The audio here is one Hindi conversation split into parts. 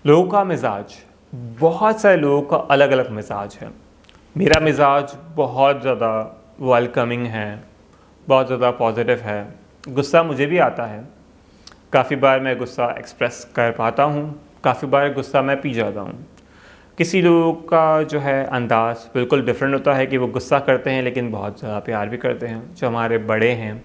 लोगों का मिजाज, बहुत सारे लोगों का अलग अलग मिजाज है। मेरा मिजाज बहुत ज़्यादा वेलकमिंग है, बहुत ज़्यादा पॉजिटिव है। गुस्सा मुझे भी आता है, काफ़ी बार मैं गुस्सा एक्सप्रेस कर पाता हूँ, काफ़ी बार गुस्सा मैं पी जाता हूँ। किसी लोगों का जो है अंदाज़ बिल्कुल डिफरेंट होता है कि वो गुस्सा करते हैं लेकिन बहुत ज़्यादा प्यार भी करते हैं। जो हमारे बड़े हैं,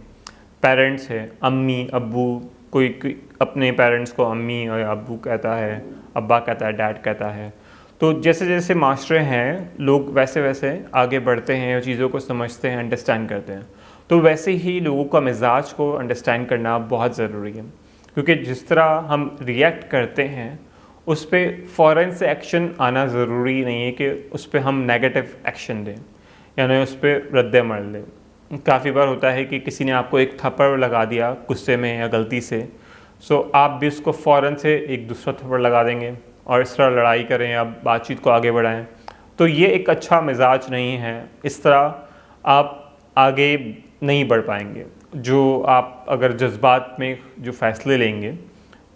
पेरेंट्स हैं, अम्मी अब्बू, कोई अपने पेरेंट्स को अम्मी और अब्बू कहता है, अब्बा कहता है, डैड कहता है। तो जैसे जैसे माशरे हैं, लोग वैसे वैसे आगे बढ़ते हैं और चीज़ों को समझते हैं, अंडरस्टैंड करते हैं। तो वैसे ही लोगों का मिजाज को अंडरस्टैंड करना बहुत ज़रूरी है, क्योंकि जिस तरह हम रिएक्ट करते हैं उस पर फ़ौरन से एक्शन आना ज़रूरी नहीं है कि उस पर हम नेगेटिव एक्शन दें, यानी उस पर रद्द-ए-अमल दें। काफ़ी बार होता है कि किसी ने आपको एक थप्पड़ लगा दिया गुस्से में या गलती से, सो आप भी उसको फ़ौरन से एक दूसरा थप्पड़ लगा देंगे और इस तरह लड़ाई करें या बातचीत को आगे बढ़ाएं। तो ये एक अच्छा मिजाज नहीं है। इस तरह आप आगे नहीं बढ़ पाएंगे। जो आप अगर जज्बात में जो फ़ैसले लेंगे,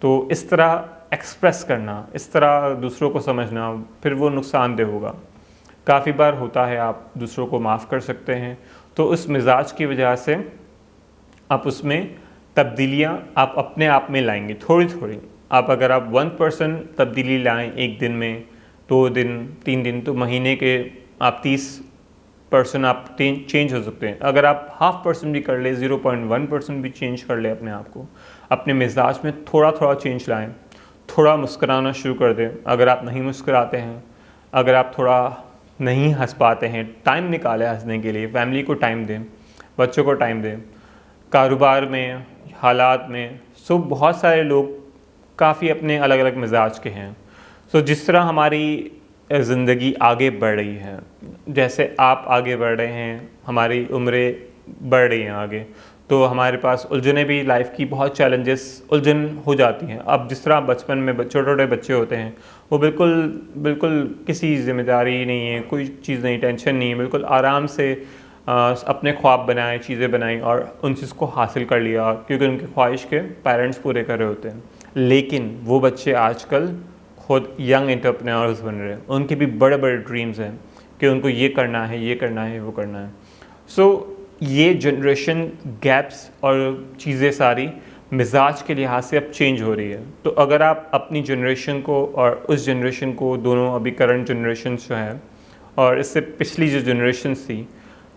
तो इस तरह एक्सप्रेस करना, इस तरह दूसरों को समझना, फिर वो नुकसानदेह होगा। काफ़ी बार होता है आप दूसरों को माफ़ कर सकते हैं, तो उस मिजाज की वजह से आप उसमें तब्दीलियाँ आप अपने आप में लाएंगे थोड़ी थोड़ी। अगर आप 1% तब्दीली लाएं एक दिन में, 2 दिन, 3 दिन, तो महीने के आप 30% आप चेंज हो सकते हैं। अगर आप 0.5% भी कर ले, 0.1% भी चेंज कर ले अपने आप को, अपने मिजाज में थोड़ा थोड़ा चेंज लाएं। थोड़ा मुस्कुराना शुरू कर दें। अगर आप नहीं मुस्कुराते हैं, अगर आप थोड़ा नहीं हंस पाते हैं, टाइम निकालें हंसने के लिए, फैमिली को टाइम दें, बच्चों को टाइम दें, कारोबार में, हालात में। सो बहुत सारे लोग काफ़ी अपने अलग अलग मिजाज के हैं। सो जिस तरह हमारी ज़िंदगी आगे बढ़ रही है, जैसे आप आगे बढ़ रहे हैं, हमारी उम्रें बढ़ रही हैं आगे, तो हमारे पास उलझनें भी, लाइफ की बहुत चैलेंजेस उलझन हो जाती हैं। अब जिस तरह बचपन में छोटे छोटे बच्चे होते हैं, वो बिल्कुल बिल्कुल किसी ज़िम्मेदारी नहीं है, कोई चीज़ नहीं, टेंशन नहीं है, बिल्कुल आराम से अपने ख्वाब बनाए, चीज़ें बनाई और उन चीज़ को हासिल कर लिया, क्योंकि उनकी ख्वाहिश के पेरेंट्स पूरे कर रहे होते हैं। लेकिन वो बच्चे आजकल खुद यंग एंटरप्रेन्योर्स बन रहे हैं। उनके भी बड़े बड़े ड्रीम्स हैं कि उनको ये करना है, ये करना है, वो करना है। सो ये जनरेशन गैप्स और चीज़ें सारी मिजाज के लिहाज से अब चेंज हो रही है। तो अगर आप अपनी जनरेशन को और उस जनरेशन को, दोनों अभी करंट जनरेशन जो हैं और इससे पिछली जो जनरेशन थी,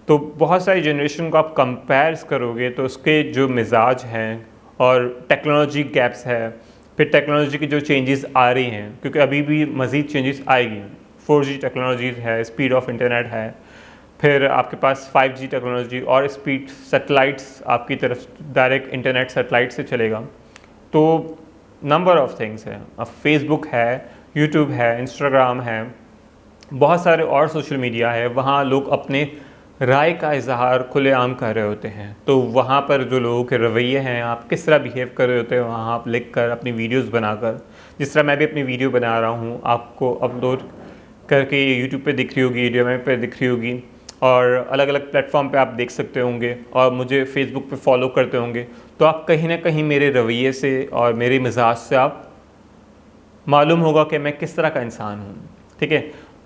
तो बहुत सारी जनरेशन को आप कंपेयर्स करोगे तो उसके जो मिजाज हैं और टेक्नोलॉजी गैप्स है, फिर टेक्नोलॉजी की जो चेंजेस आ रही हैं, क्योंकि अभी भी मज़ीद चेंजेस आएगी। 4G टेक्नोलॉजीज़ है, स्पीड ऑफ इंटरनेट है, फिर आपके पास 5G टेक्नोलॉजी और स्पीड सैटेलाइट्स आपकी तरफ डायरेक्ट इंटरनेट सैटेलाइट से चलेगा। तो नंबर ऑफ़ थिंग्स हैं। अब फेसबुक है, यूट्यूब है, इंस्टाग्राम है, बहुत सारे और सोशल मीडिया है। वहाँ लोग अपने राय का इजहार खुलेआम कर रहे होते हैं। तो वहाँ पर जो लोगों के रवैये हैं, आप किस तरह बिहेव कर रहे होते हैं, वहाँ आप लिख कर अपनी वीडियोस बनाकर, जिस तरह मैं भी अपनी वीडियो बना रहा हूँ, आपको अपलोड करके यूट्यूब पे दिख रही होगी, यूट्यूब पे दिख रही होगी, और अलग अलग प्लेटफॉर्म पे आप देख सकते होंगे, और मुझे फेसबुक पे फॉलो करते होंगे। तो आप कहीं ना कहीं मेरे रवैये से और मेरे मिजाज से आप मालूम होगा कि मैं किस तरह का इंसान हूँ। ठीक है,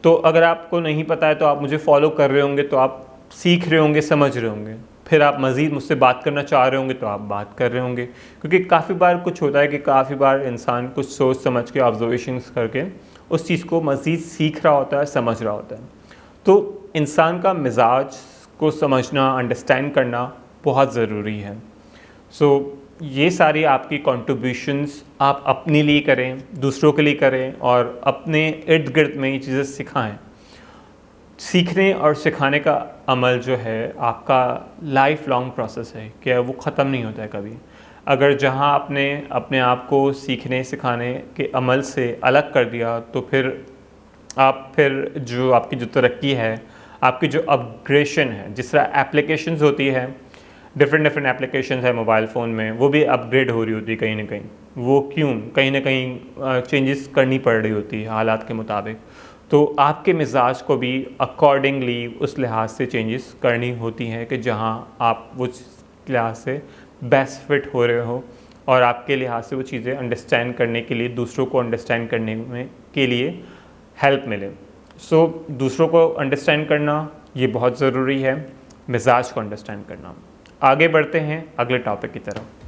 तो अगर आपको नहीं पता है तो आप मुझे फॉलो कर रहे होंगे, तो आप सीख रहे होंगे, समझ रहे होंगे, फिर आप मज़ीद मुझसे बात करना चाह रहे होंगे तो आप बात कर रहे होंगे। क्योंकि काफ़ी बार कुछ होता है कि काफ़ी बार इंसान कुछ सोच समझ के, ऑब्जर्वेशंस करके उस चीज़ को मज़ीद सीख रहा होता है, समझ रहा होता है। तो इंसान का मिजाज को समझना, अंडरस्टैंड करना बहुत ज़रूरी है। सो ये सारी आपकी कंट्रीब्यूशंस आप अपने लिए करें, दूसरों के लिए करें, और अपने इर्द गिर्द में ये चीज़ें सिखाएं। सीखने और सिखाने का अमल जो है आपका लाइफ लॉन्ग प्रोसेस है, क्या वो ख़त्म नहीं होता है कभी। अगर जहां आपने अपने आप को सीखने सिखाने के अमल से अलग कर दिया, तो फिर जो आपकी जो तरक्की है, आपकी जो अपग्रेशन है, जिस तरह एप्लीकेशंस होती है, डिफरेंट एप्लीकेशंस है मोबाइल फ़ोन में, वो भी अपग्रेड हो रही होती है कहीं ना कहीं। वो क्यों? कहीं ना कहीं चेंजेस करनी पड़ रही होती है हालात के मुताबिक। तो आपके मिजाज को भी अकॉर्डिंगली उस लिहाज से चेंजेस करनी होती हैं कि जहां आप उस लिहाज से बेस्ट फिट हो रहे हो और आपके लिहाज से वो चीज़ें अंडरस्टैंड करने के लिए, दूसरों को अंडरस्टैंड करने में के लिए हेल्प मिले। सो दूसरों को अंडरस्टैंड करना ये बहुत ज़रूरी है, मिजाज को अंडरस्टैंड करना। आगे बढ़ते हैं अगले टॉपिक की तरफ।